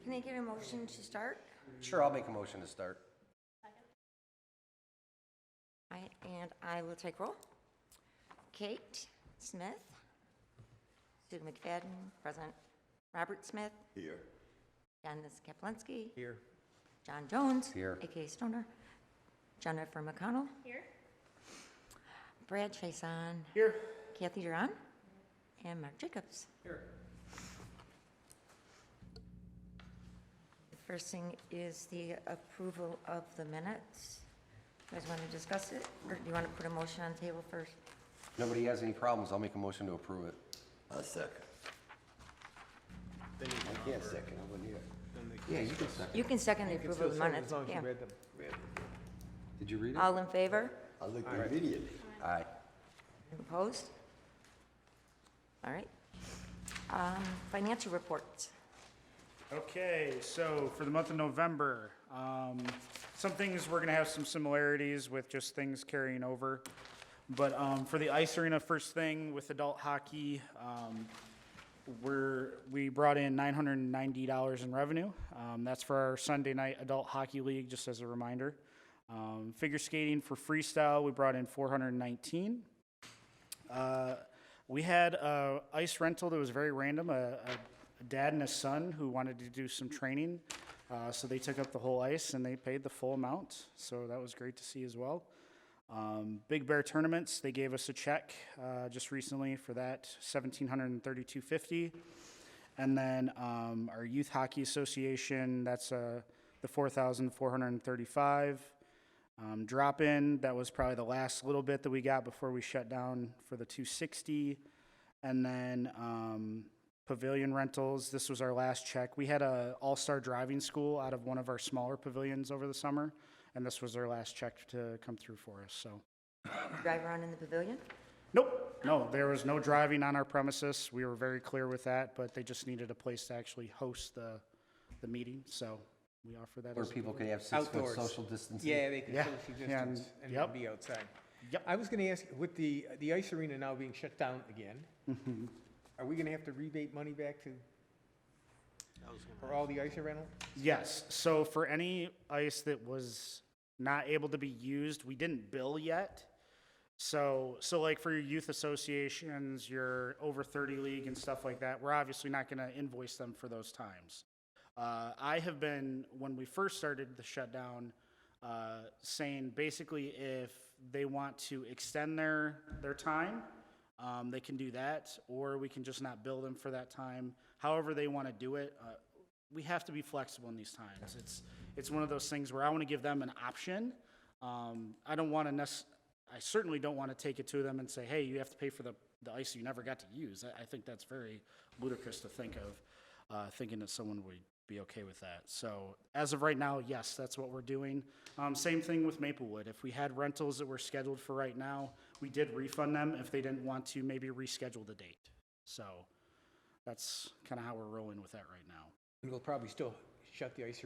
Can I get a motion to start? Sure, I'll make a motion to start. And I will take roll. Kate Smith. Sue McFadden, present. Robert Smith. Here. Dennis Kaplinsky. Here. John Jones. Here. A.K. Stoner. Jennifer McConnell. Here. Brad Chason. Here. Kathy Duran. And Mark Jacobs. Here. The first thing is the approval of the minutes. You guys want to discuss it, or do you want to put a motion on the table first? Nobody has any problems, I'll make a motion to approve it. I'll second. I can't second, I wasn't here. Yeah, you can second. You can second the approval of the minutes. As long as you Yeah. read them. Did you read it? All in favor? I'll look immediately. Aye. Opposed? All right. Financial reports. Okay, so for the month of November, some things we're gonna have some similarities with just things carrying over. But for the ice arena, first thing with adult hockey, we brought in $990 in revenue. That's for our Sunday night adult hockey league, just as a reminder. Figure skating for freestyle, we brought in $419. We had a ice rental that was very random, a dad and a son who wanted to do some training. So they took up the whole ice and they paid the full amount. So that was great to see as well. Big Bear Tournaments, they gave us a check just recently for that, $1,732.50. And then our Youth Hockey Association, that's the $4,435. Drop-in, that was probably the last little bit that we got before we shut down for the $260. And then Pavilion Rentals, this was our last check. We had a all-star driving school out of one of our smaller pavilions over the summer, and this was their last check to come through for us, so. Drive around in the pavilion? Nope, no, there was no driving on our premises. We were very clear with that, but they just needed a place to actually host the meeting, so we offer that. Where as a people could pavilion. have 6 foot Outdoors. social distancing. Yeah, they can Yeah, social yeah, distance and yep. be outside. Yep. I was gonna ask, with the ice arena now being shut down again, are we gonna have to rebate money back to, for all the ice rental? Yes, so for any ice that was not able to be used, we didn't bill yet. So like for your youth associations, your over 30 league and stuff like that, we're obviously not gonna invoice them for those times. I have been, when we first started the shutdown, saying basically if they want to extend their time, they can do that, or we can just not bill them for that time. However they want to do it, we have to be flexible in these times. It's one of those things where I want to give them an option. I don't want to I certainly don't want to take it to them and say, hey, you have to pay for the ice you never got to use. I think that's very ludicrous to think of, thinking that someone would be okay with that. So as of right now, yes, that's what we're doing. Same thing with Maplewood. If we had rentals that were scheduled for right now, we did refund them if they didn't want to maybe reschedule the date. So that's kind of how we're rolling with that right now. And we'll probably still shut the ice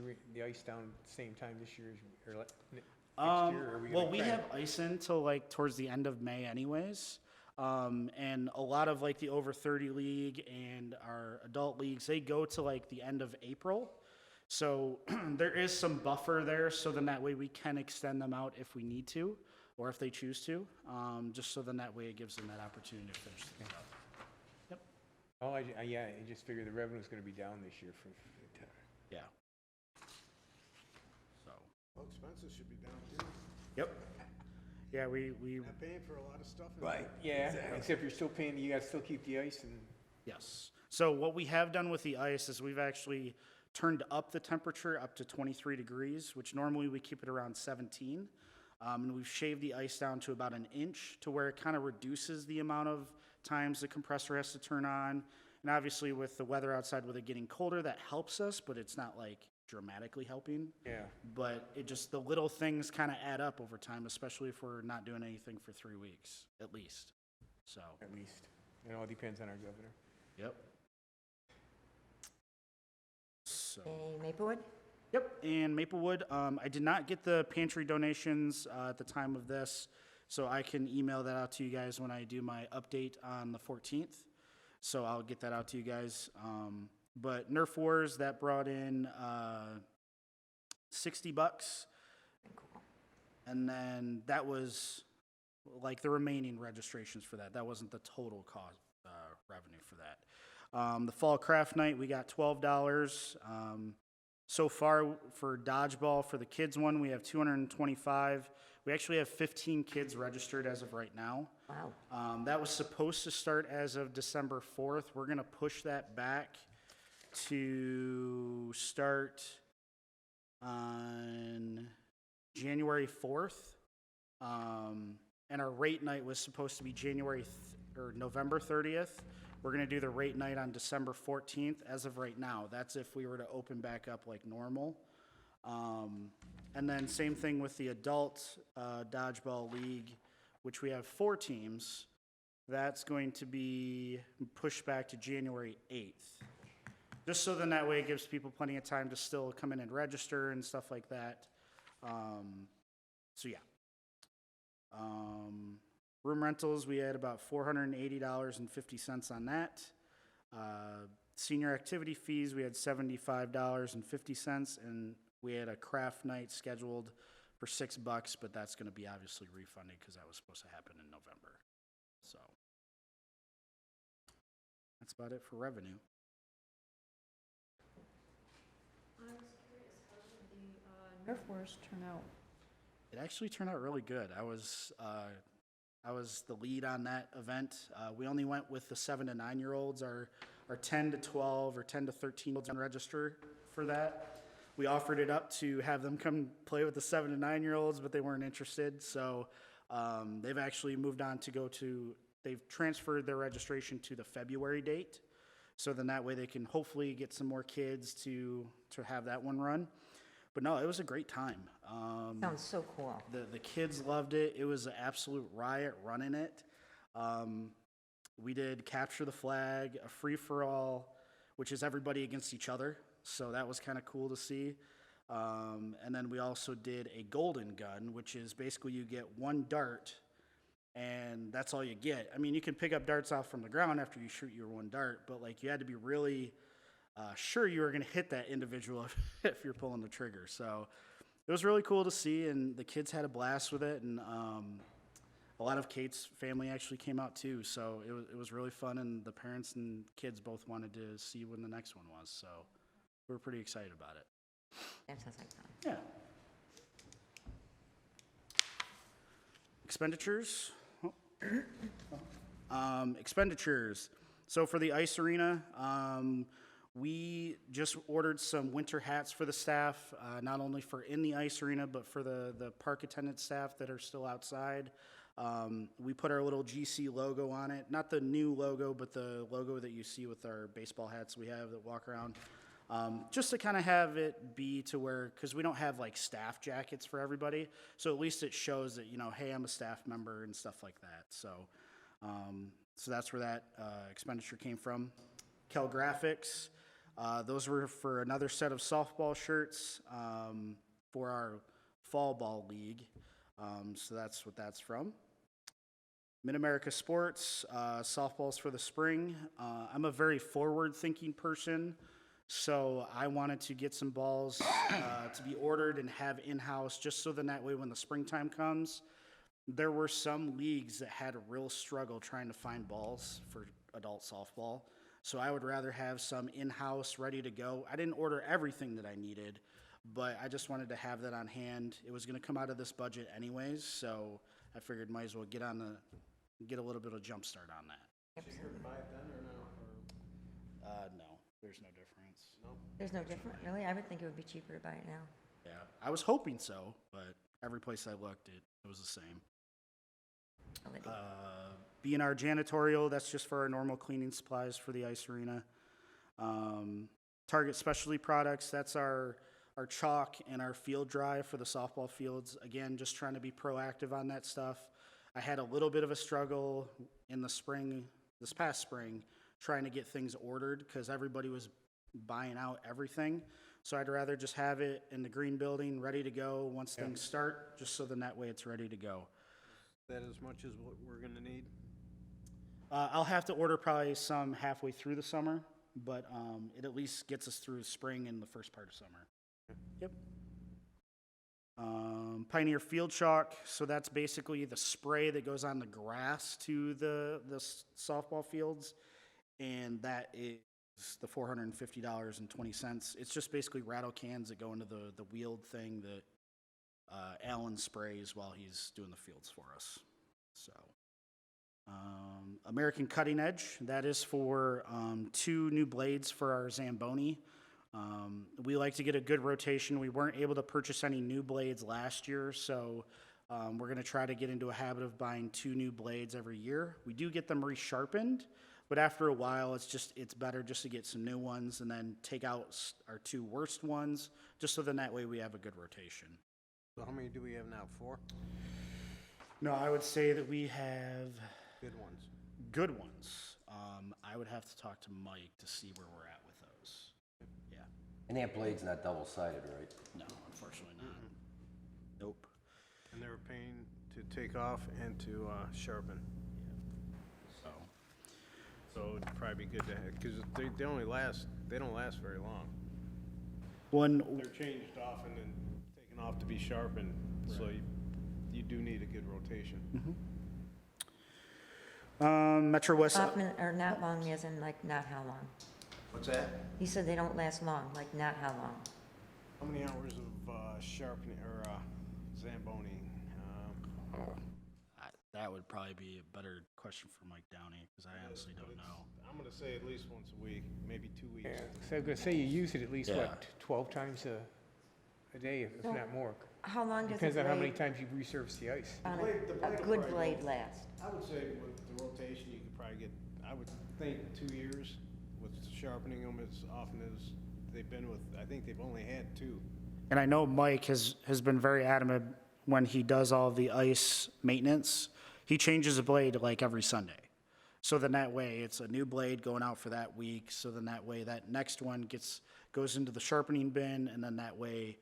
down at the same time this year, or next year, or are we gonna Well, we try have ice until like towards the end of May anyways. And a lot of like the over 30 league and our adult leagues, they go to like the end of April. So there is some buffer there, so then that way we can extend them out if we need to, or if they choose to, just so then that way it gives them that opportunity to finish things up. Yep. Oh, I just figured the revenue's gonna be down this year for Yeah. So, Well, expenses should be down too. yep. Yeah, we Not paying for a lot of stuff. in Right. Yeah, Exactly. except you're still paying, you gotta still keep the ice and, Yes. So what we have done with the ice is we've actually turned up the temperature up to 23 degrees, which normally we keep it around 17. And we've shaved the ice down to about an inch to where it kind of reduces the amount of times the compressor has to turn on. And obviously with the weather outside, with it getting colder, that helps us, but it's not like dramatically helping. yeah. But it just, the little things kind of add up over time, especially if we're not doing anything for 3 weeks, at least. So, At least. It all depends on our governor. yep. So, Okay, Maplewood? yep, and Maplewood, I did not get the pantry donations at the time of this, so I can email that out to you guys when I do my update on the 14th. So I'll get that out to you guys. But Nerf Wars, that brought in $60. And then that was like the remaining registrations for that. That wasn't the total cost revenue for that. The Fall Craft Night, we got $12. So far for Dodgeball, for the kids one, we have 225. We actually have 15 kids registered as of right now. Wow. That was supposed to start as of December 4th. We're going to push that back to start on January 4th. And our rate night was supposed to be November 30th. We're going to do the rate night on December 14th as of right now. That's if we were to open back up like normal. And then same thing with the adult dodgeball league, which we have 4 teams. That's going to be pushed back to January 8th. Just so then that way it gives people plenty of time to still come in and register and stuff like that. So yeah. Room rentals, we had about $480.50 on that. Senior activity fees, we had $75.50, and we had a craft night scheduled for $6, but that's going to be obviously refunded because that was supposed to happen in November. So that's about it for revenue. I was curious, how did the Nerf Wars turn out? It actually turned out really good. I was the lead on that event. We only went with the 7 to 9 year olds. Our 10 to 12 or 10 to 13 year olds on register for that. We offered it up to have them come play with the 7 to 9 year olds, but they weren't interested. So they've actually moved on to they've transferred their registration to the February date. So then that way they can hopefully get some more kids to have that one run. But no, it was a great time. Sounds so cool. The kids loved it. It was an absolute riot running it. We did capture the flag, a free-for-all, which is everybody against each other. So that was kind of cool to see. And then we also did a golden gun, which is basically you get one dart, and that's all you get. I mean, you can pick up darts off from the ground after you shoot your one dart, but like you had to be really sure you were going to hit that individual if you're pulling the trigger. So it was really cool to see, and the kids had a blast with it, and a lot of Kate's family actually came out too. So it was really fun, and the parents and kids both wanted to see when the next one was. So we were pretty excited about it. That sounds like fun. Yeah. Expenditures. Expenditures. So for the ice arena, we just ordered some winter hats for the staff, not only for in the ice arena, but for the park attendant staff that are still outside. We put our little GC logo on it, not the new logo, but the logo that you see with our baseball hats we have that walk around. Just to kind of have it be to where, because we don't have like staff jackets for everybody, so at least it shows that, you know, hey, I'm a staff member and stuff like that. So, so that's where that expenditure came from. Kel Graphics. Those were for another set of softball shirts for our fall ball league. So that's what that's from. Mid-America Sports, softballs for the spring. I'm a very forward-thinking person, so I wanted to get some balls to be ordered and have in-house just so then that way when the springtime comes, there were some leagues that had a real struggle trying to find balls for adult softball. So I would rather have some in-house ready to go. I didn't order everything that I needed, but I just wanted to have that on hand. It was going to come out of this budget anyways, so I figured might as well get a little bit of jump start on that. Cheaper to buy it then or no? No, there's no difference. There's no different, really? I would think it would be cheaper to buy it now. Yeah, I was hoping so, but every place I looked, it was the same. B&R Janitorial, that's just for our normal cleaning supplies for the ice arena. Target Specialty Products, that's our chalk and our field dry for the softball fields. Again, just trying to be proactive on that stuff. I had a little bit of a struggle in the spring, this past spring, trying to get things ordered because everybody was buying out everything. So I'd rather just have it in the green building, ready to go once things start, just so then that way it's ready to go. That as much as what we're gonna need? I'll have to order probably some halfway through the summer, but it at least gets us through spring and the first part of summer. Yep. Pioneer Field Chalk, so that's basically the spray that goes on the grass to the softball fields, and that is the $450.20. It's just basically rattle cans that go into the wheeled thing that Alan sprays while he's doing the fields for us. So, American Cutting Edge, that is for 2 new blades for our Zamboni. We like to get a good rotation. We weren't able to purchase any new blades last year, so we're going to try to get into a habit of buying 2 new blades every year. We do get them resharpened, but after a while, it's better just to get some new ones and then take out our 2 worst ones, just so then that way we have a good rotation. So how many do we have now? 4? No, I would say that we have Good ones. good ones. I would have to talk to Mike to see where we're at with those. Yeah, And that blade's not double-sided, right? no, unfortunately not. Nope. And they're a pain to take off and to sharpen. So, So it'd probably be good to have, because they don't last very long. one, They're changed off and then taken off to be sharpened, so you do need a good rotation. Metrowest. Often, or not long, as in like not how long? What's that? He said they don't last long, like not how long. How many hours of sharpening, or Zamboni? That would probably be a better question for Mike Downey, because I honestly don't know. I'm gonna say at least once a week, maybe 2 weeks. Yeah, so I'm gonna say you use it at least, Yeah. what, 12 times a day, if So- not more? How long does a Depends on how many blade, times you resurface the ice. on The blade a will good probably blade go- last? I would say with the rotation, you could probably get, I would think 2 years with sharpening them as often as they've been with, I think they've only had 2. And I know Mike has been very adamant when he does all the ice maintenance, he changes a blade like every Sunday. So then that way, it's a new blade going out for that week, so then that way, that next one goes into the sharpening bin, and then that way,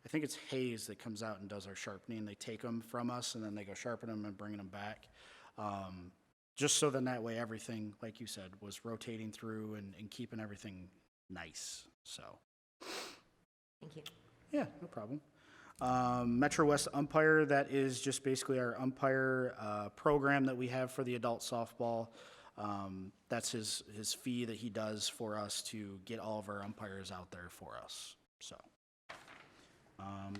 I think it's Hayes that comes out and does our sharpening. They take them from us, and then they go sharpen them and bring them back. Just so then that way, everything, like you said, was rotating through and keeping everything nice, so. Thank you. Yeah, no problem. Metrowest Umpire, that is just basically our umpire program that we have for the adult softball. That's his fee that he does for us to get all of our umpires out there for us, so.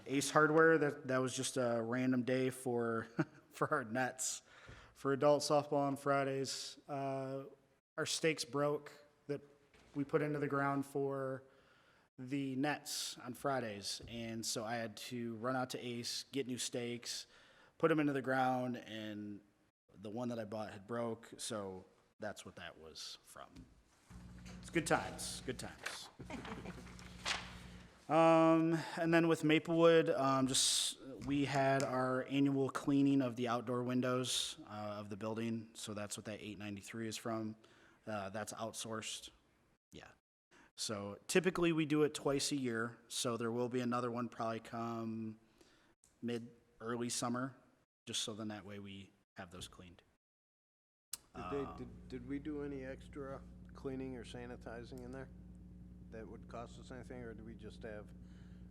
Ace Hardware, that was just a random day for, for our nets. For adult softball on Fridays, our stakes broke that we put into the ground for the nets on Fridays, and so I had to run out to Ace, get new stakes, put them into the ground, and the one that I bought had broke, so that's what that was from. It's good times, good times. And then with Maplewood, we had our annual cleaning of the outdoor windows of the building, so that's what that 893 is from. That's outsourced. Yeah. So typically we do it twice a year, so there will be another one probably come early summer, just so then that way we have those cleaned. Did we do any extra cleaning or sanitizing in there that would cost us anything, or do we just have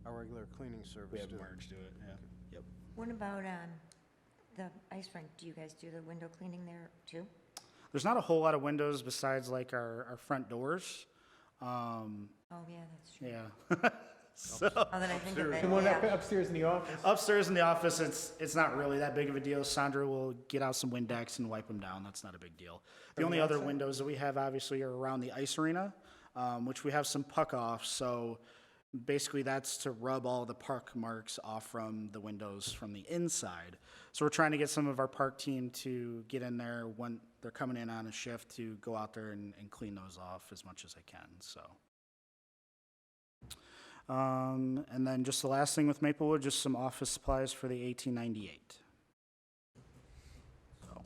our regular cleaning service? We have do it? Marge do it, yeah. Yep. What about the ice rink? Do you guys do the window cleaning there too? There's not a whole lot of windows besides like our front doors. Oh, yeah, that's true. Yeah. So Now that I think of it, The one yeah. upstairs in the office? upstairs in the office, it's not really that big of a deal. Sandra will get out some Windex and wipe them down. That's not a big deal. The only other windows that we have obviously are around the ice arena, which we have some puck off. So basically that's to rub all the puck marks off from the windows from the inside. So we're trying to get some of our park team to get in there when they're coming in on a shift to go out there and clean those off as much as they can, so. And then just the last thing with Maplewood, just some office supplies for the 1898. So,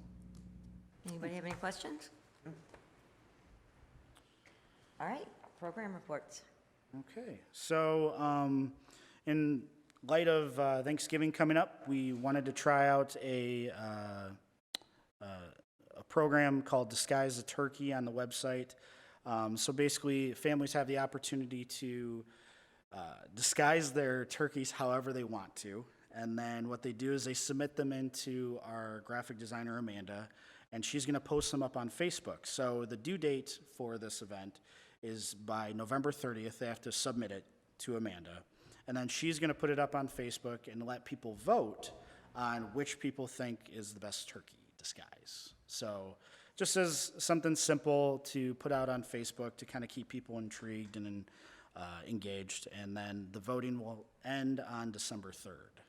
Anybody have any questions? All right, program reports. okay. So, in light of Thanksgiving coming up, we wanted to try out a program called Disguise the Turkey on the website. So basically, families have the opportunity to disguise their turkeys however they want to. And then what they do is they submit them into our graphic designer, Amanda, and she's going to post them up on Facebook. So the due date for this event is by November 30th. They have to submit it to Amanda. And then she's going to put it up on Facebook and let people vote on which people think is the best turkey disguise. So just as something simple to put out on Facebook to kind of keep people intrigued and engaged. And then the voting will end on December 3rd.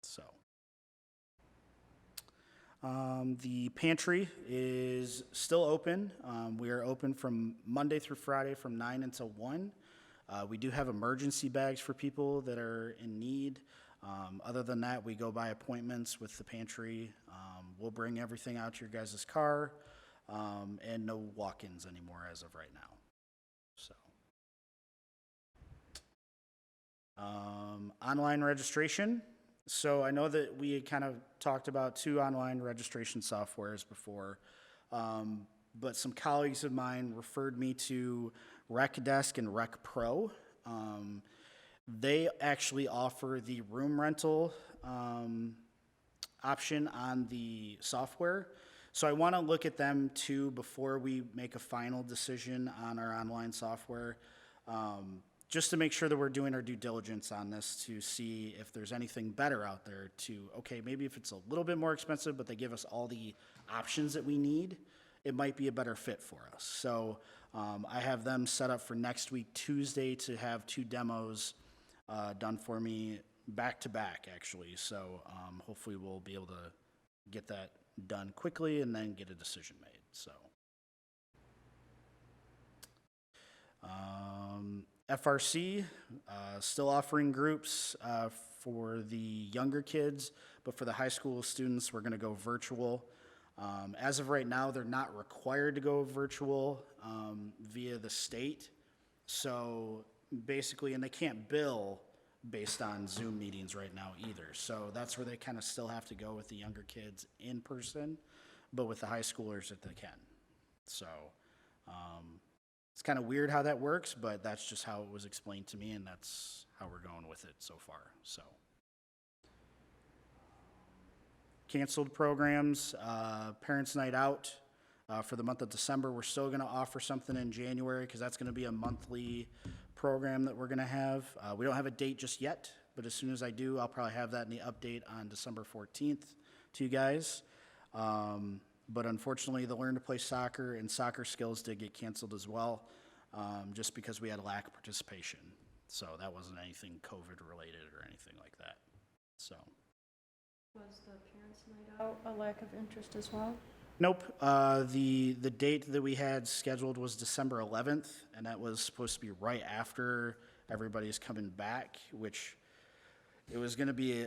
So the pantry is still open. We are open from Monday through Friday from 9 until 1. We do have emergency bags for people that are in need. Other than that, we go by appointments with the pantry. We'll bring everything out to your guys' car, and no walk-ins anymore as of right now. So, online registration. So I know that we had kind of talked about 2 online registration softwares before, but some colleagues of mine referred me to RecDesk and RecPro. They actually offer the room rental option on the software. So I want to look at them too before we make a final decision on our online software, just to make sure that we're doing our due diligence on this to see if there's anything better out there to, okay, maybe if it's a little bit more expensive, but they give us all the options that we need, it might be a better fit for us. So I have them set up for next week, Tuesday, to have 2 demos done for me back to back, actually. So hopefully we'll be able to get that done quickly and then get a decision made. So FRC still offering groups for the younger kids, but for the high school students, we're going to go virtual. As of right now, they're not required to go virtual via the state. So basically, and they can't bill based on Zoom meetings right now either. So that's where they kind of still have to go with the younger kids in person, but with the high schoolers that they can. So it's kind of weird how that works, but that's just how it was explained to me, and that's how we're going with it so far. So canceled programs, Parents' Night Out for the month of December. We're still going to offer something in January because that's going to be a monthly program that we're going to have. We don't have a date just yet, but as soon as I do, I'll probably have that in the update on December 14th to you guys. But unfortunately, the Learn to Play Soccer and Soccer Skills did get canceled as well, just because we had a lack of participation. So that wasn't anything COVID related or anything like that. So. Was the Parents' Night Out a lack of interest as well? Nope. The date that we had scheduled was December 11th, and that was supposed to be right after everybody's coming back, which it was going to be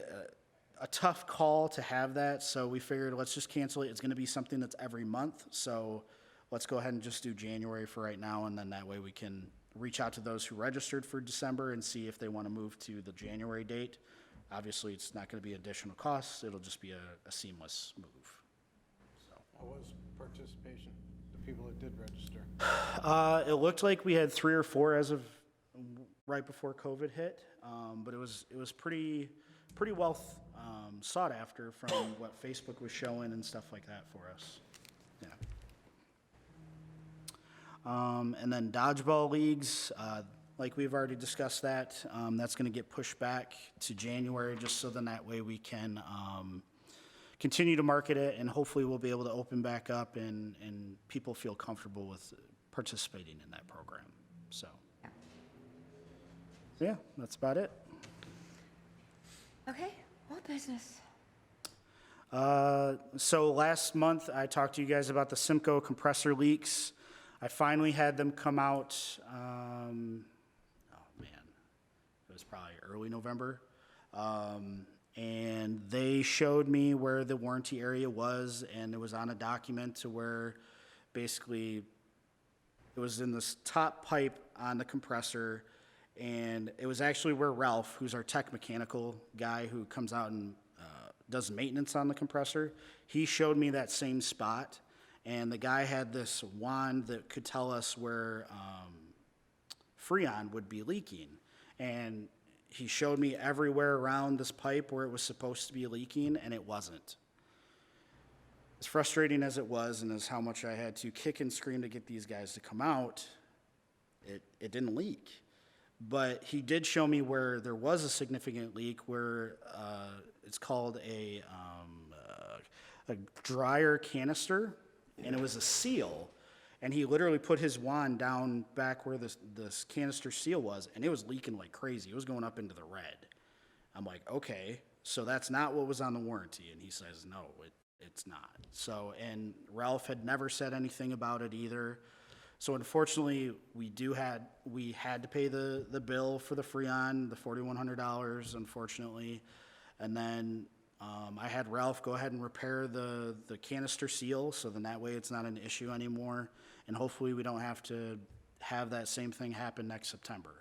a tough call to have that, so we figured let's just cancel it. It's going to be something that's every month, so let's go ahead and just do January for right now, and then that way we can reach out to those who registered for December and see if they want to move to the January date. Obviously, it's not going to be additional costs. It'll just be a seamless move. How was participation, the people that did register? It looked like we had 3 or 4 as of right before COVID hit, but it was pretty well sought after from what Facebook was showing and stuff like that for us. Yeah. And then dodgeball leagues, like we've already discussed that, that's going to get pushed back to January, just so then that way we can continue to market it, and hopefully we'll be able to open back up and people feel comfortable with participating in that program. So, yeah, that's about it. Okay, old business. So last month I talked to you guys about the Simcoe compressor leaks. I finally had them come out, oh man, it was probably early November. And they showed me where the warranty area was, and it was on a document to where basically it was in this top pipe on the compressor, and it was actually where Ralph, who's our tech mechanical guy who comes out and does maintenance on the compressor, he showed me that same spot, and the guy had this wand that could tell us where Freon would be leaking. And he showed me everywhere around this pipe where it was supposed to be leaking, and it wasn't. As frustrating as it was, and as how much I had to kick and scream to get these guys to come out, it didn't leak. But he did show me where there was a significant leak, where it's called a dryer canister, and it was a seal. And he literally put his wand down back where this canister seal was, and it was leaking like crazy. It was going up into the red. I'm like, okay, so that's not what was on the warranty. And he says, no, it's not. So, and Ralph had never said anything about it either. So unfortunately, we had to pay the bill for the Freon, the $4,100, unfortunately. And then I had Ralph go ahead and repair the canister seal, so then that way it's not an issue anymore. And hopefully we don't have to have that same thing happen next September.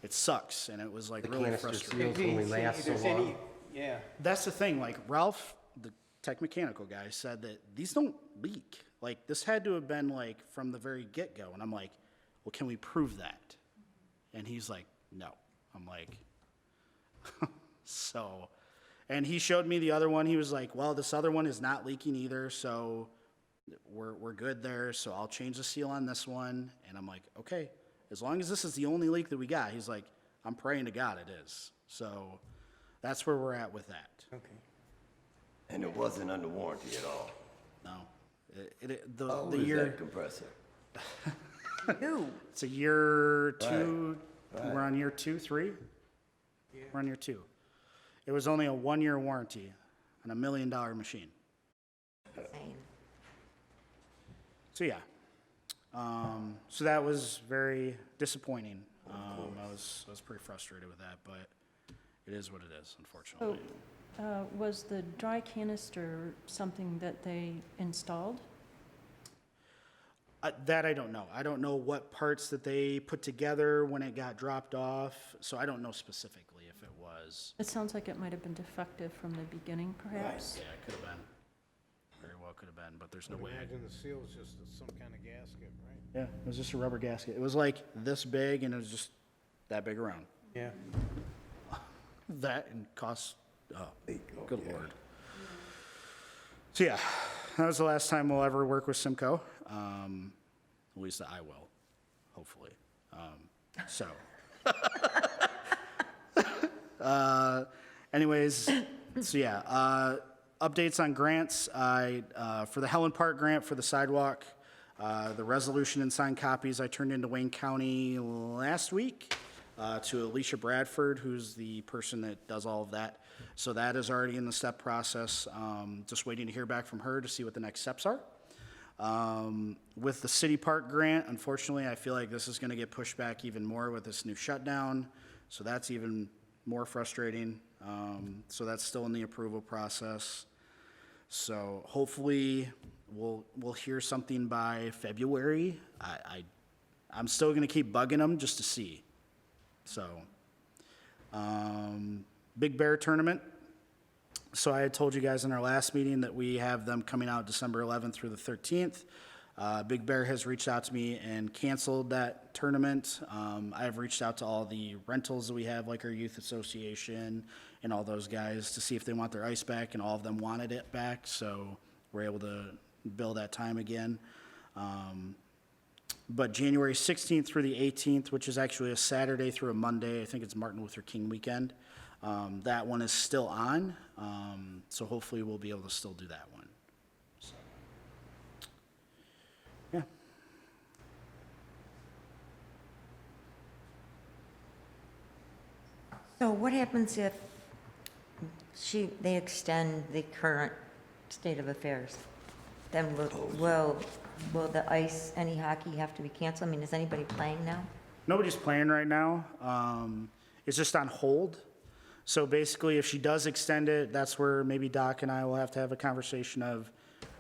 It sucks, and it was like The really canister frustrating. seals only last so long. Yeah. That's the thing, like Ralph, the tech mechanical guy, said that these don't leak. Like, this had to have been like from the very get-go. And I'm like, well, can we prove that? And he's like, no. I'm like, so, and he showed me the other one. He was like, well, this other one is not leaking either, so we're good there. So I'll change the seal on this one. And I'm like, okay, as long as this is the only leak that we got. He's like, I'm praying to God it is. So that's where we're at with that. Okay. And it wasn't under warranty at all. No. How old The is year, that compressor? Ooh, it's a year two, right. we're on year 2, 3? We're on year 2. It was only a 1-year warranty on $1 million machine. insane. So yeah, so that was very disappointing. I was pretty frustrated with that, but it is what it is, unfortunately. Was the dry canister something that they installed? That I don't know. I don't know what parts that they put together when it got dropped off, so I don't know specifically if it was. It sounds like it might have been defective from the beginning, perhaps. Yeah, it could have been. Very well could have been, but there's no way. Imagine the seal is just some kind of gasket, right? Yeah, it was just a rubber gasket. It was like this big, and it was just that big around. Yeah. That and cost, oh, Oh, good yeah. lord. So yeah, that was the last time we'll ever work with Simcoe. At least I will, hopefully. So. Anyways, so yeah, updates on grants. For the Helen Park grant for the sidewalk, the resolution and signed copies I turned into Wayne County last week to Alicia Bradford, who's the person that does all of that. So that is already in the step process. Just waiting to hear back from her to see what the next steps are. With the city park grant, unfortunately, I feel like this is going to get pushed back even more with this new shutdown. So that's even more frustrating. So that's still in the approval process. So hopefully we'll hear something by February. I'm still going to keep bugging them just to see. So, Big Bear Tournament. So I had told you guys in our last meeting that we have them coming out December 11th through the 13th. Big Bear has reached out to me and canceled that tournament. I have reached out to all the rentals that we have, like our youth association and all those guys, to see if they want their ice back, and all of them wanted it back, so we're able to bill that time again. But January 16th through the 18th, which is actually a Saturday through a Monday, I think it's Martin Luther King weekend, that one is still on, so hopefully we'll be able to still do that one. So, yeah. So what happens if they extend the current state of affairs? Then will the ice, any hockey have to be canceled? I mean, is anybody playing now? Nobody's playing right now. It's just on hold. So basically, if she does extend it, that's where maybe Doc and I will have to have a conversation of,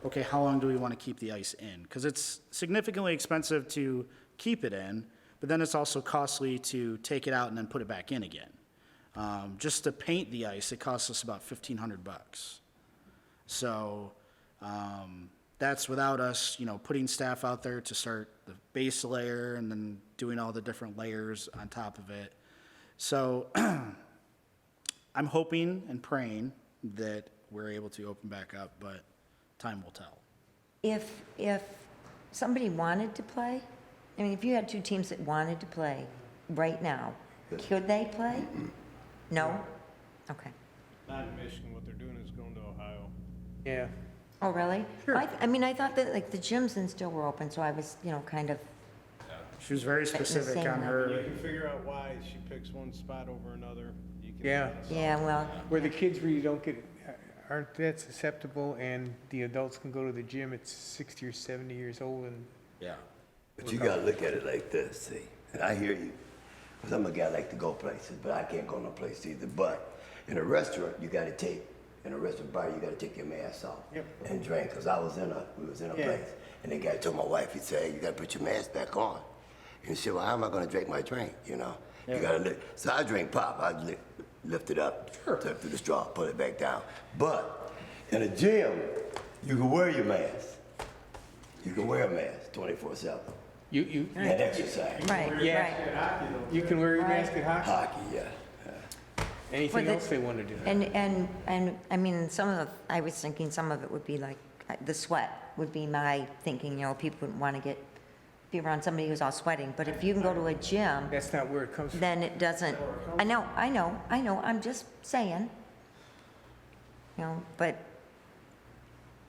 okay, how long do we want to keep the ice in? Because it's significantly expensive to keep it in, but then it's also costly to take it out and then put it back in again. Just to paint the ice, it costs us about $1,500. So that's without us, putting staff out there to start the base layer and then doing all the different layers on top of it. So I'm hoping and praying that we're able to open back up, but time will tell. If somebody wanted to play, I mean, if you had two teams that wanted to play right now, could they play? No? Okay. Not in Michigan, what they're doing is going to Ohio. Yeah. Oh, really? I mean, I thought that, like, the gyms and still were open, so I was, kind of, She was very specific same on way. You her, can figure out why she picks one spot over another. You can Yeah. yeah, well, Where the kids really don't get, aren't that susceptible, and the adults can go to the gym at 60 or 70 years old and, yeah. But you gotta look at it like this, see? And I hear you. Because I'm a guy like to go places, but I can't go no place either. But in a restaurant, you gotta take, in a restaurant bar, you gotta take your mask off Yep. and drink. Because we was in a Yeah. place, and the guy told my wife, he said, hey, you gotta put your mask back on. And she said, well, how am I gonna drink my drink, You gotta lift. So I drink pop. I lift it up, took through the straw, put it back down. But in a gym, you can wear your mask. You can wear a mask 24/7 you, and exercise. right, Yeah. right. you can wear your mask at hockey, Hockey, yeah. anything Well, else they want to do. And, I mean, I was thinking some of it would be like, the sweat would be my thinking, people wouldn't want to be around somebody who's all sweating, but if you can go to a gym, That's not where it comes from. then it doesn't, I know, I'm just saying, but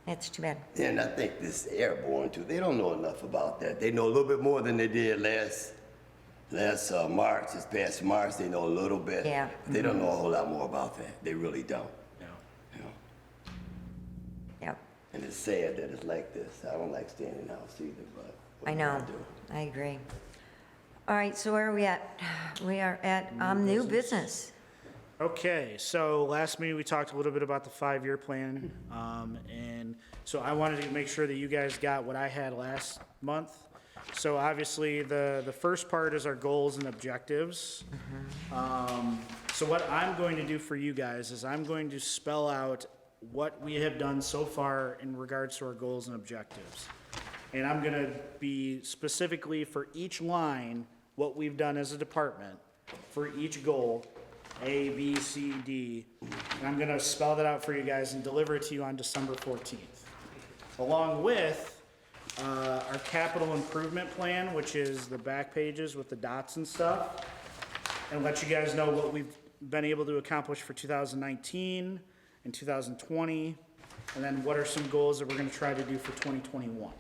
it's too bad. And I think this airborne too, they don't know enough about that. They know a little bit more than they did last March, this past March, they know a little bit. Yeah. They don't know a whole lot more about that. They really don't. Yeah. You know? Yep, And it's sad that it's like this. I don't like staying in the house either, but what I am know, gonna do? I agree. All right, so where are we at? We are at new business. Okay, so last meeting, we talked a little bit about the 5-year plan. And so I wanted to make sure that you guys got what I had last month. So obviously, the first part is our goals and objectives. So what I'm going to do for you guys is I'm going to spell out what we have done so far in regards to our goals and objectives. And I'm going to be specifically for each line, what we've done as a department, for each goal, A, B, C, D. And I'm going to spell that out for you guys and deliver it to you on December 14th. Along with our capital improvement plan, which is the back pages with the dots and stuff, and let you guys know what we've been able to accomplish for 2019 and 2020, and then what are some goals that we're going to try to do for 2021.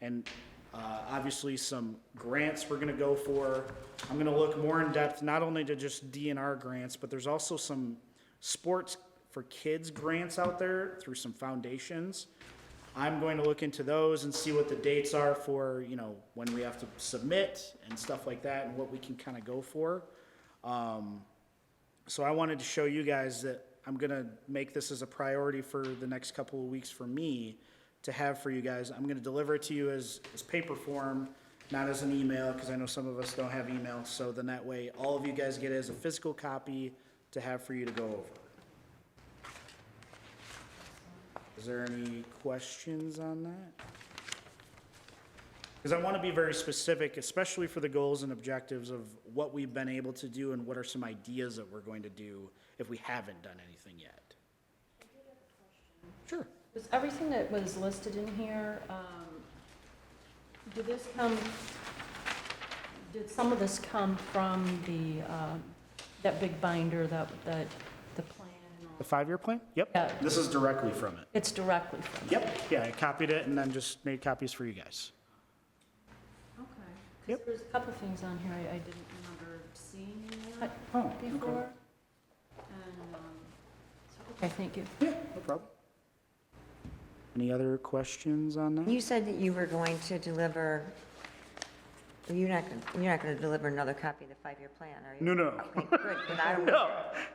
And obviously some grants we're gonna go for. I'm gonna look more in depth, not only to just DNR grants, but there's also some sports for kids grants out there through some foundations. I'm going to look into those and see what the dates are for, when we have to submit and stuff like that and what we can kind of go for. So I wanted to show you guys that I'm gonna make this as a priority for the next couple of weeks for me to have for you guys. I'm gonna deliver it to you as paper form, not as an email, because I know some of us don't have email, so then that way, all of you guys get it as a physical copy to have for you to go over. Is there any questions on that? Because I want to be very specific, especially for the goals and objectives of what we've been able to do and what are some ideas that we're going to do if we haven't done anything yet. Sure. Was everything that was listed in here, did some of this come from that big binder, the plan and The all? 5-year plan? Yep. Yeah. This is directly from it. It's directly from it? Yep. Yeah, I copied it and then just made copies for you guys. Okay. Yep. Because there's a couple things on here I didn't remember seeing yet Oh, okay. before. And, so, okay, thank you. Yeah, no problem. Any other questions on that? You said that you were going to deliver, you're not going to deliver another copy of the 5-year plan, are you? No. Okay, good, 'cause I don't.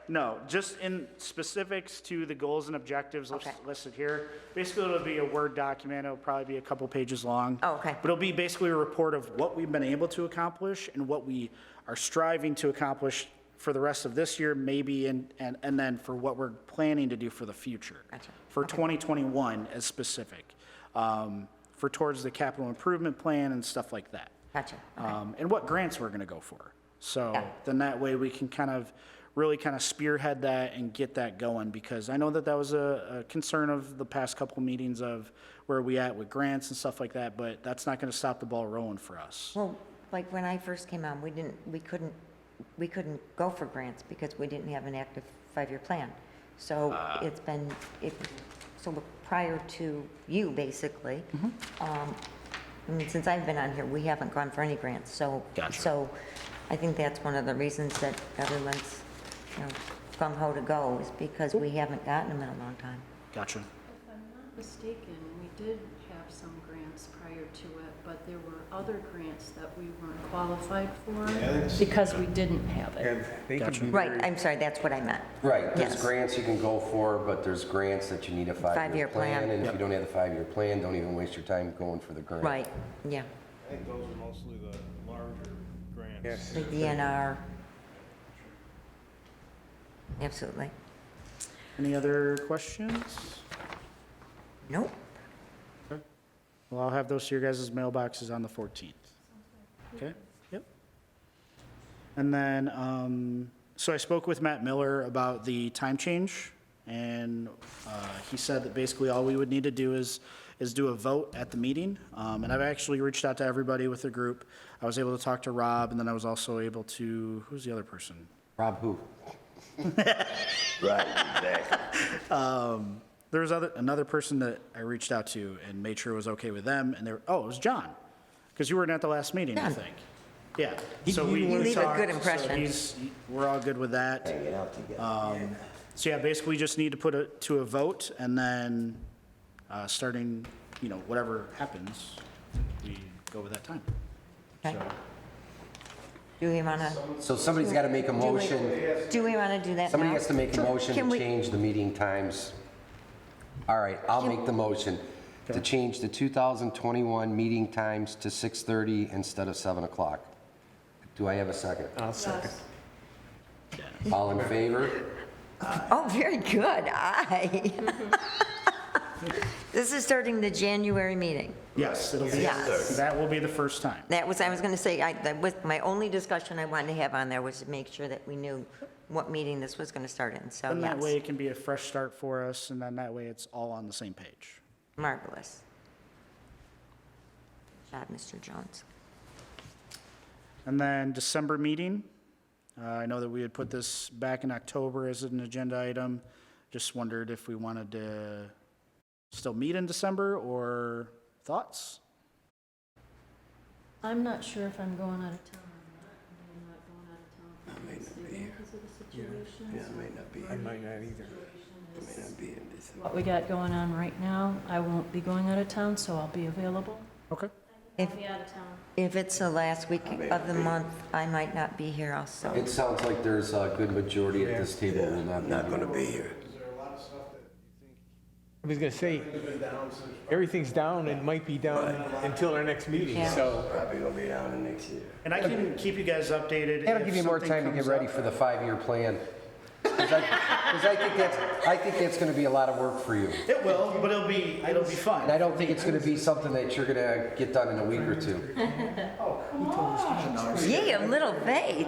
No, just in specifics to the goals and objectives Okay. listed here. Basically, it'll be a Word document. It'll probably be a couple pages long. Oh, okay. But it'll be basically a report of what we've been able to accomplish and what we are striving to accomplish for the rest of this year, maybe, and then for what we're planning to do for the future. Gotcha. For 2021 as specific. for towards the capital improvement plan and stuff like that. Gotcha. And what grants we're gonna go for. So Yeah. then that way we can really kind of spearhead that and get that going, because I know that was a concern of the past couple meetings of where we at with grants and stuff like that, but that's not gonna stop the ball rolling for us. Well, like when I first came on, we couldn't go for grants because we didn't have an active 5-year plan. So so prior to you, basically, I mean, since I've been on here, we haven't gone for any grants, so. Gotcha. So I think that's one of the reasons that everyone's, gung ho to go, is because we haven't gotten them in a long time. Gotcha. If I'm not mistaken, we did have some grants prior to it, but there were other grants that we weren't qualified for because we didn't have it. And they could be Right, very, I'm sorry, that's what I meant. Right, there's Yes. grants you can go for, but there's grants that you need a 5-year 5-year plan. plan. And if you don't have the 5-year plan, don't even waste your time going for the grant. Right, yeah, I think those are mostly the larger grants. yes. the DNR. Absolutely. Any other questions? Nope. Well, I'll have those to your guys' mailboxes on the 14th. Okay, yep. And then, so I spoke with Matt Miller about the time change, and he said that basically all we would need to do is do a vote at the meeting. And I've actually reached out to everybody with the group. I was able to talk to Rob, and then I was also able to, who's the other person? Rob who? Right, exactly. There was another person that I reached out to and made sure it was okay with them, and it was John, because you weren't at the last meeting, I John. think. Yeah. He- So he we leave a talked, good so impression. we're all good with that. Hang it out together. So yeah, basically we just need to put it to a vote, and then, starting, whatever happens, we go with that time. Okay. So, Do we want to, So somebody's got to make a motion. do we want to do that now? Somebody has to make a motion Can to we- change the meeting times. All right, I'll make the motion to change the 2021 meeting times to 6:30 instead of 7 o'clock. Do I have a second? I'll second. All in favor? Oh, very good, aye. This is starting the January meeting. yes, it'll be, Yes. that will be the first time. I was going to say, that was my only discussion I wanted to have on there, was to make sure that we knew what meeting this was going to start in, so And that way yes, it can be a fresh start for us, and then that way it's all on the same page. marvelous. Good job, Mr. Jones. And then December meeting, I know that we had put this back in October as an agenda item. Just wondered if we wanted to still meet in December, or thoughts? I'm not sure if I'm going out of town or not. I'm not going out of town for Thanksgiving because of the situation. Yeah, I may not be, I might not either. may not be in this. What we got going on right now, I won't be going out of town, so I'll be available. Okay. If, I'll be out of town. if it's the last week of the month, I might not be here also. It sounds like there's a good majority at this table will not I'm be not here. gonna be here. Is there a lot of stuff that you I was going to say, think has been down since? everything's down and might be down until our next meeting, Yeah. so. Probably gonna be down the next year. And I can keep you guys updated. That'll if give you more something time to get comes ready up. for the 5-year plan. Because I think that's going to be a lot of work for you. It will, but it'll be And fun. I don't think it's going to be something that you're going to get done in a week or two. Yeah, a little vague.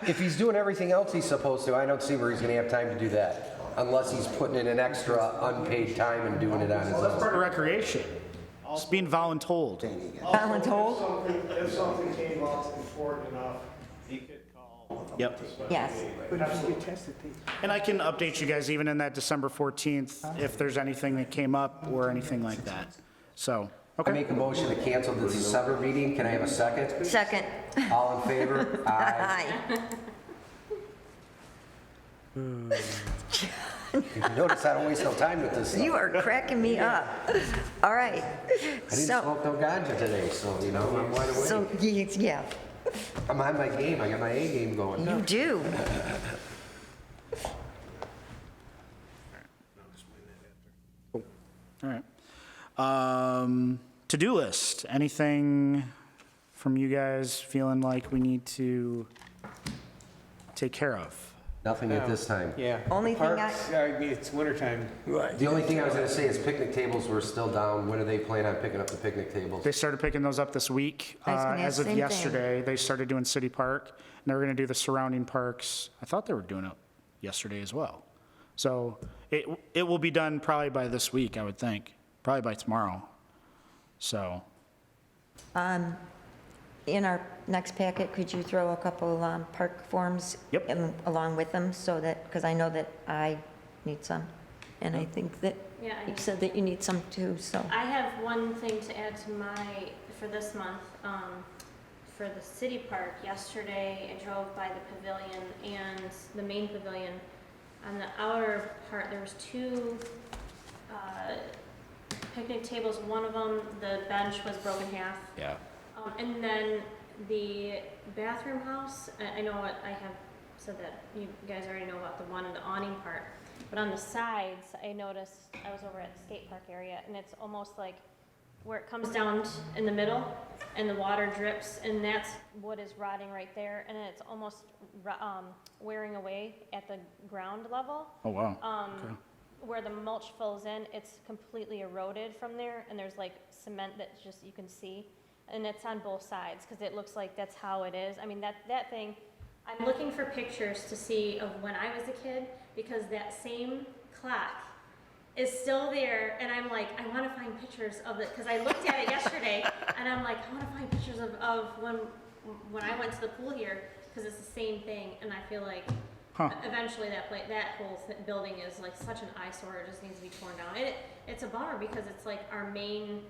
If he's doing everything else he's supposed to, I don't see where he's going to have time to do that. Unless he's putting in an extra unpaid time and doing it on his That's own. part of recreation. It's being voluntold. Voluntold? If something came up important enough, he could call. Yep. Yes. And I can update you guys even in that December 14th if there's anything that came up or anything like that. So, I okay. make a motion to cancel the December meeting. Can I have a second? Second. All in favor? Aye. Aye. You notice I don't waste no time with this stuff. You are cracking me up. All right. I didn't So, smoke no ganja today, so, I'm wide awake. so, yeah, I'm on my game. I got my A game going. you do. All right. To-do list, anything from you guys feeling like we need to take care of? Nothing at this time. Yeah. Only thing I- Parks, I mean, it's wintertime. Right. The only thing I was gonna say is picnic tables were still down. When do they plan on picking up the picnic tables? They started picking those up this week. I was gonna ask As of same thing. yesterday, they started doing City Park, and they're gonna do the surrounding parks. I thought they were doing it yesterday as well. So it will be done probably by this week, I would think, probably by tomorrow. So, In our next packet, could you throw a couple park forms? Yep. Along with them, so that, because I know that I need some, and I think that Yeah, I you know. said that you need some too, so. I have one thing to add to my, for this month, for the city park. Yesterday, I drove by the pavilion and the main pavilion. On the outer part, there was two picnic tables. One of them, the bench was broken in half. yeah. And then the bathroom house, I know what, I have said that you guys already know about the one in the awning part. But on the sides, I noticed, I was over at the skate park area, and it's almost like where it comes down in the middle, and the water drips, and that's what is rotting right there, and it's almost wearing away at the ground level. Oh, wow. Okay. Where the mulch fills in, it's completely eroded from there, and there's like cement that just, you can see. And it's on both sides, because it looks like that's how it is. I mean, that thing, I'm looking for pictures to see of when I was a kid, because that same clock is still there, and I'm like, I want to find pictures of it, because I looked at it yesterday, and I'm like, I want to find pictures of when I went to the pool here, because it's the same thing, and I feel like eventually that whole building is like such an eyesore, it just needs to be torn down. And it's a bummer, because it's like our main,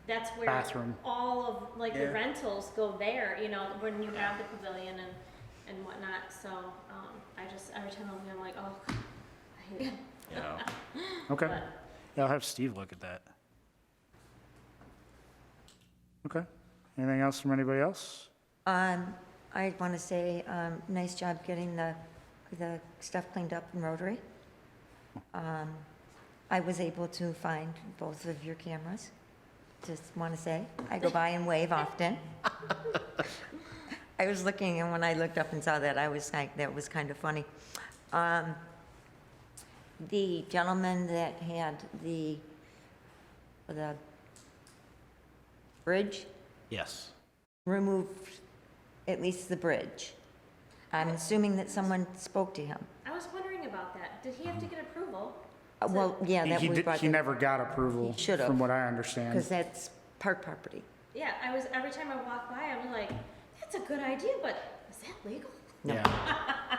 that's where Bathroom. all of like the rentals go there, you know, when you have the pavilion and whatnot. So I just, every time I'm like, oh, I hate it. Yeah. Okay. But- Yeah, I'll have Steve look at that. Okay. Anything else from anybody else? I want to say, nice job getting the stuff cleaned up in Rotary. I was able to find both of your cameras. Just want to say, I go by and wave often. I was looking, and when I looked up and saw that, I was like, that was kind of funny. The gentleman that had the bridge Yes. removed at least the bridge. I'm assuming that someone spoke to him. I was wondering about that. Did he have to get approval? Well, yeah, that He we brought he never got approval, He should've. from what I understand. because that's park property. Yeah, every time I walk by, I was like, that's a good idea, but is that legal? Yeah.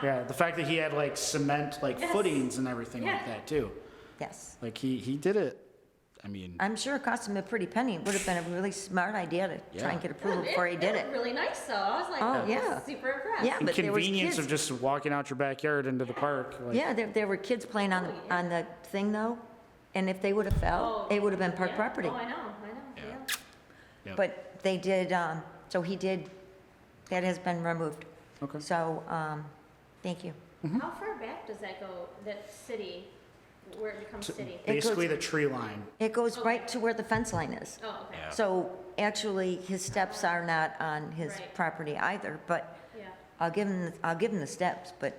Yeah, the fact that he had like cement, like Yes. footings and everything like Yeah. that too. Yes. Like he did it, I mean, I'm sure it cost him a pretty penny. It would have been a really smart idea to try and get approval before he did it. looked really nice though. I was like, Oh, I was yeah. super impressed. Yeah, but there was inconvenience kids. of just walking out your backyard into the park. Like, Yeah, there were kids playing on the thing though, and if they would have fell, it would have been park Yeah. property. Oh, I know, yeah. Yep. But they did, so he did, that has been removed. Okay. So, thank you. How far back does that go, that city, where it becomes city? Basically the tree line. It goes right to where the fence line is. Oh, okay, So actually, his steps are not on his Right. property either, but yeah. I'll give him the steps, but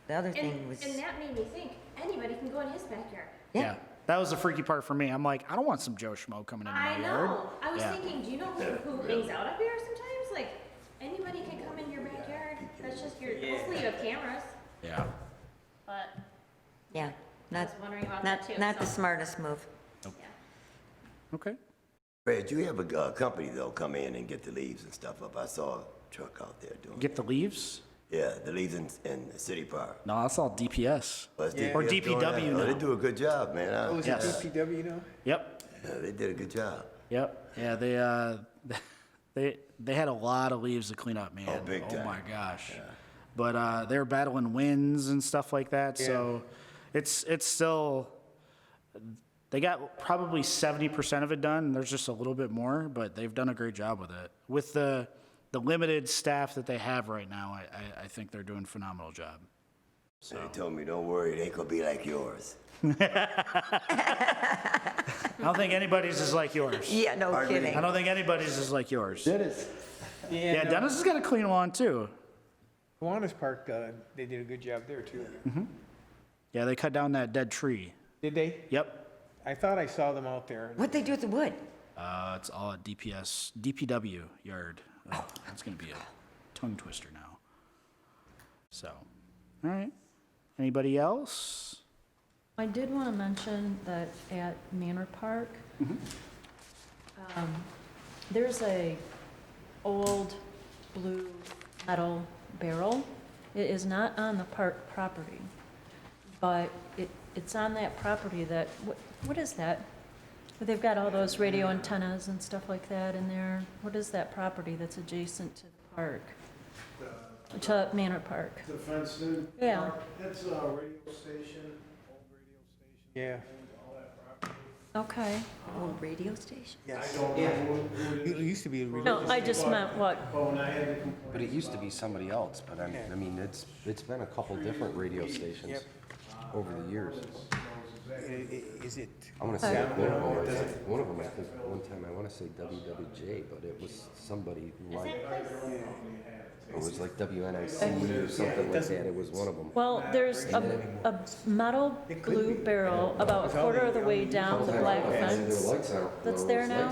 the other thing was, And that made me think, anybody can go in his backyard. yeah. That was the freaky part for me. I'm like, I don't want some Joe Schmo coming into my I yard. know, I was Yeah. thinking, do you know who hangs out up here sometimes? Like, anybody can come in your backyard, that's just your, hopefully you have cameras, Yeah. but Yeah, I not, was wondering about that too. not the so, smartest move. yeah. Okay. Fred, you have a company though come in and get the leaves and stuff up. I saw a truck out there doing. Get the leaves? Yeah, the leaves in the city park. No, that's all DPS. Well, it's Yeah. Or DPS doing that. DPW Oh, now. they do a good job, man. Oh, is it Yes. DPW now? Yep. Yeah, they did a good job. Yep. Yeah, they had a lot of leaves to clean up, man. Oh, big time. my gosh. But they were battling winds and stuff like that, so it's still, they got probably 70% of it done. There's just a little bit more, but they've done a great job with it. With the limited staff that they have right now, I think they're doing a phenomenal job. So they told me, don't worry, it ain't gonna be like yours. I don't think anybody's is like yours. Yeah, no Pardon me? kidding. I don't think anybody's is like yours. Dennis. Yeah, Dennis has got a clean lawn too. Kiwanis Park, they did a good job there too. Yeah, they cut down that dead tree. Did they? Yep. I thought I saw them out there. What'd they do with the wood? It's all at DPW yard. Oh, it's gonna be a tongue twister now. So, all right. Anybody else? I did want to mention that at Manor Park, there's a old blue metal barrel. It is not on the park property, but it's on that property that, what is that? They've got all those radio antennas and stuff like that in there. What is that property that's adjacent to the park? To Manor Park? The fenced-in Yeah. park, that's a radio station, old radio station. Yeah. All that property. Okay. Old radio station? I don't know who it It is. used to be a No, I just meant what? But when I had the complaint. But it used to be somebody else, but I mean, it's been a couple different radio stations Yep. over the years. Is it? I wanna say, one of them, I think, one time, I wanna say WWJ, but it was somebody like, it was like WNIC or something like that, it was one of them. Well, there's a metal blue barrel about a quarter of the way down the black fence that's there now.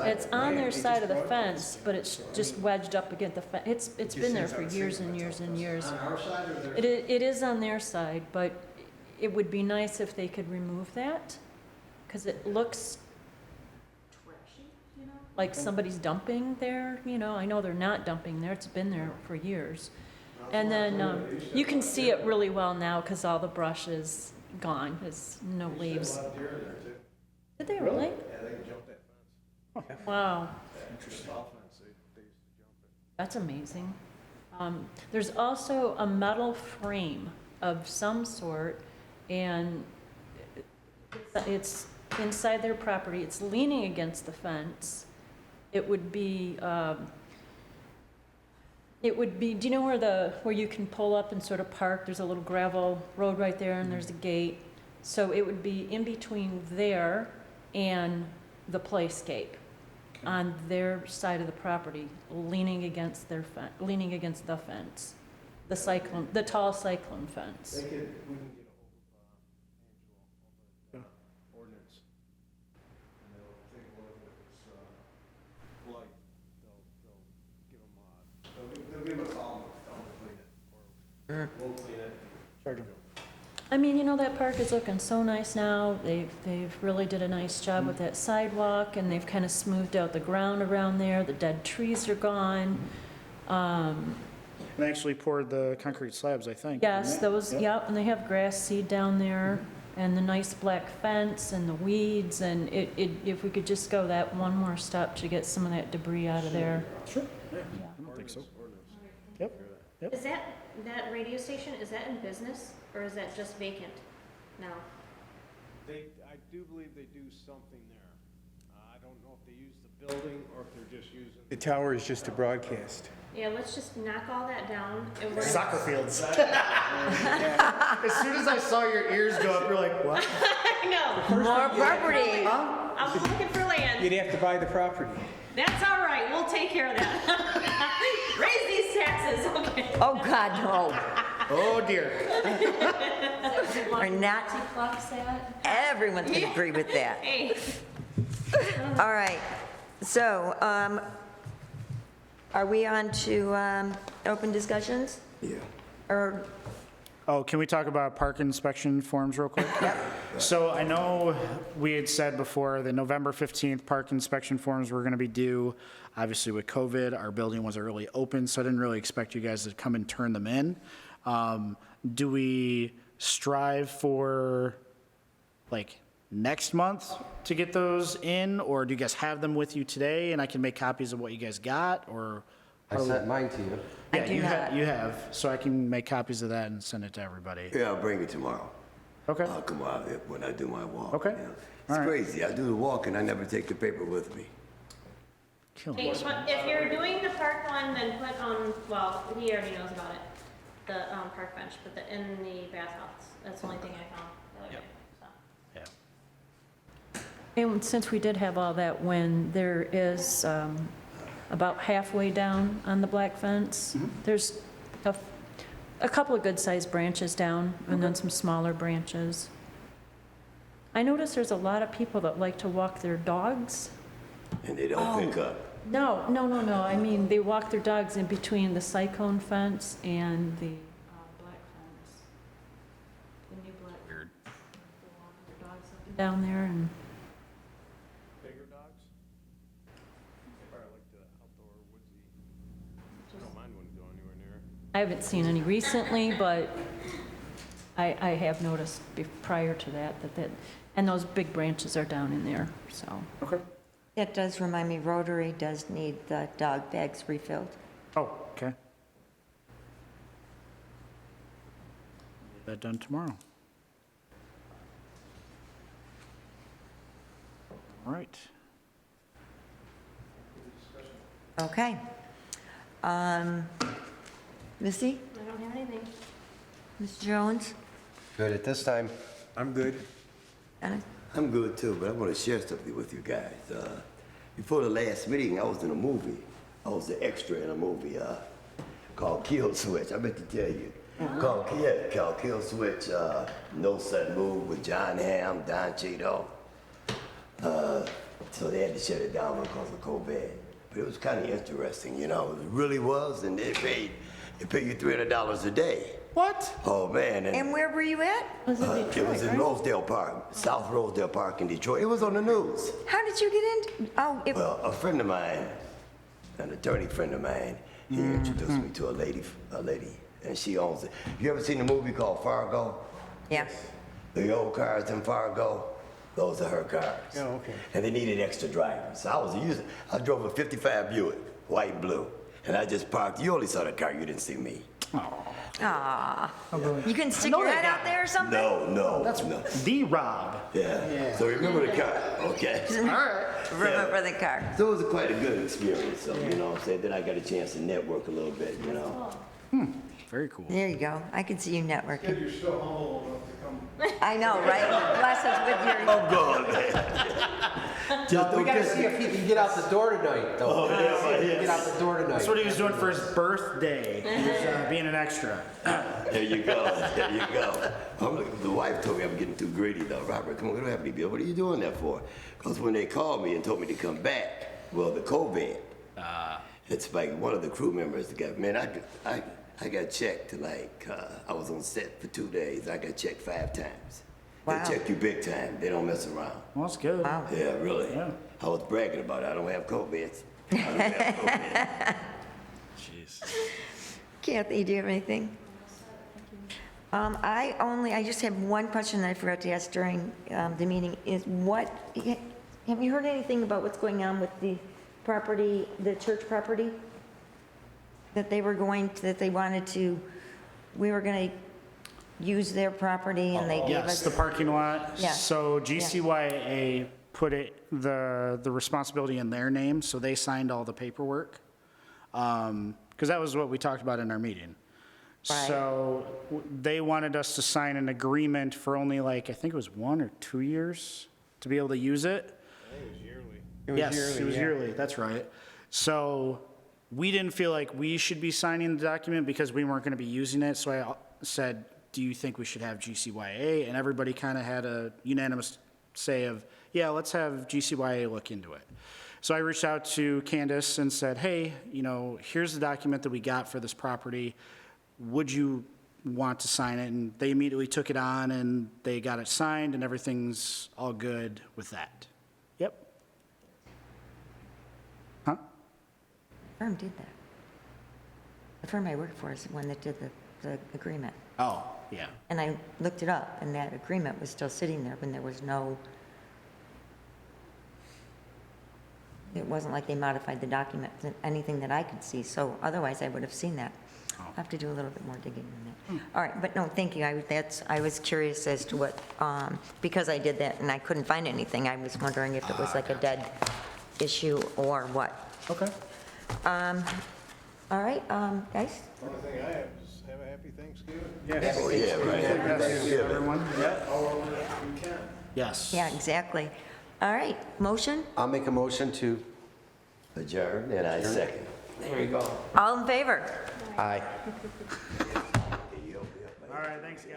It's on their side of the fence, but it's just wedged up against the fence. It's been there for years and years and years. On our side or their? It is on their side, but it would be nice if they could remove that, because it looks trashy, you know? Like somebody's dumping there, you know? I know they're not dumping there, it's been there for years. And then, you can see it really well now, because all the brush is gone, there's no leaves. A lot of deer in there too. Did they really? Yeah, they can jump that fence. Wow, Interesting. Fence, they used to jump it. that's amazing. There's also a metal frame of some sort, and it's inside their property, it's leaning against the fence. It would be, do you know where you can pull up and sort of park? There's a little gravel road right there and there's a gate. So it would be in between there and the playscape on their side of the property, leaning against the fence. The tall cyclone fence. We can get a hold of Angelo over at ordinance. And they'll take a look if it's blight. They'll give them a call and tell them to clean it. Or we'll clean it. Charge 'em. I mean, you know, that park is looking so nice now. They've really did a nice job with that sidewalk, and they've kind of smoothed out the ground around there. The dead trees are gone. They actually poured the concrete slabs, I think. Yes, didn't they? those, yep, and they have grass seed down there, and the nice black fence and the weeds, and if we could just go that one more step to get some of that debris out of there. Sure, yeah, I don't think so. Yep, Is that radio station, is that in business, or is that just vacant now? I do believe they do something there. I don't know if they use the building or if they're just using. The tower is just a broadcast. Yeah, let's just knock all that down and we're. Soccer fields. As soon as I saw your ears go up, you're like, what? I know. More property. I'm looking for land. You'd have to buy the property. That's all right, we'll take care of that. Raise these taxes, okay. Oh, God, no. Oh, dear. Are not, Clock's at? everyone can agree with that. Hey, All right, so, are we on to open discussions? Yeah. Or, Oh, can we talk about park inspection forms real quick? Yep. So I know we had said before the November 15th park inspection forms were going to be due. Obviously with COVID, our building wasn't really open, so I didn't really expect you guys to come and turn them in. Do we strive for like next month to get those in, or do you guys have them with you today and I can make copies of what you guys got, or? I sent mine to you. I Yeah, do you not. have, so I can make copies of that and send it to everybody. Yeah, I'll bring it tomorrow. Okay. I'll come out here when I do my walk. Okay. you know. It's All right. crazy. I do the walk and I never take the paper with me. Killing hey, it. if you're doing the park one, then put on, well, he already knows about it, the park bench, but in the bathhouse, that's the only thing I found the other day, so. Yeah. And since we did have all that, when there is about halfway down on the black fence, there's a couple of good-sized branches down, and then some smaller branches. I notice there's a lot of people that like to walk their dogs. And they don't pick up. No, I mean, they walk their dogs in between the cyclone fence and the black fence. The new black. Weird. They walk their dogs up and down there, and Bigger dogs? They probably like the outdoor woodsy. I don't mind when they go anywhere near. I haven't seen any recently, but I have noticed prior to that, and those big branches are down in there, so. Okay. That does remind me, Rotary does need the dog bags refilled. Oh, okay. Get that done tomorrow. All right. Okay. Missy? I don't have anything. Ms. Jones? Good at this time. I'm good. Dennis? I'm good too, but I want to share something with you guys. Before the last meeting, I was in a movie. I was an extra in a movie called Kill Switch. I meant to tell you. Called Kill Switch, No Sudden Move with John Hamm, Don Cheadle. So they had to shut it down because of COVID. But it was kind of interesting, you know. It really was, and they paid you $300 a day. What? Oh man! And where were you at? Was it It Detroit, was in right? Rosedale Park, South Rosedale Park in Detroit. It was on the news. How did you get in? Oh, Well, a friend of mine, an attorney friend of mine, he introduced me to a lady, and she owns it. You ever seen the movie called Fargo? yeah. The old cars in Fargo, those are her cars. Oh, okay. And they needed extra drivers. So I drove a 55 Buick, white and blue, and I just parked. You only saw the car, you didn't see me. Ah. You can stick your head out there or something? No. That's no. the Rob. Yeah. So remember the car, okay? All right. Remember the car. So it was quite a good experience. So, you know what I'm saying? Then I got a chance to network a little bit, you know. Very cool. There you go. I can see you networking. You're still humble enough to come. I know, right? Bless us with your, Oh, God, man. Just We don't gotta kiss see me. if he can get out the door tonight, though. Oh, yeah, See if he can yes. Get out the door tonight. That's what he was doing for his birthday. He was being an extra. There you go. There you go. The wife told me I'm getting too greedy, though. Robert, come on, we don't have any bill. What are you doing that for? Because when they called me and told me to come back, well, the COVID, it's like one of the crew members got, man, I got checked like, I was on set for 2 days. I got checked 5 times. Wow. They check you big time. They don't mess around. Well, that's good. wow. Yeah, really. Yeah. I was bragging about it. I don't have COVID. I don't have COVID. Jeez. Kathy, do you have anything? I just have one question that I forgot to ask during the meeting, is have you heard anything about what's going on with the property, the church property? That they wanted to, we were gonna use their property and they gave us. Yes, the parking lot. Yeah. So GCYA put the responsibility in their name, so they signed all the paperwork. Because that was what we talked about in our meeting. Right. So they wanted us to sign an agreement for only like, I think it was 1 or 2 years to be able to use it. It was Yes, yearly, it was yeah. yearly, that's right. So we didn't feel like we should be signing the document because we weren't going to be using it. So I said, do you think we should have GCYA? And everybody kind of had a unanimous say of, yeah, let's have GCYA look into it. So I reached out to Candace and said, hey, here's the document that we got for this property. Would you want to sign it? And they immediately took it on and they got it signed and everything's all good with that. Yep. Huh? The firm did that. The firm I worked for is the one that did the agreement. Oh, yeah. And I looked it up, and that agreement was still sitting there when there was no, it wasn't like they modified the document, anything that I could see, so otherwise I would have seen that. I'll have to do a little bit more digging on that. All right, but no, thank you, I was curious as to what, because I did that and I couldn't find anything, I was wondering if it was like a dead issue or what. Okay. All right, guys? Only thing I have is have a happy Thanksgiving. Yes. Oh, yeah, right. Thanksgiving. Everyone? Yeah. However you can. Yes. Yeah, exactly. All right, motion? I'll make a motion to, Adjourn, and I second. there you go. All in favor? Aye. All right, thanks, guys.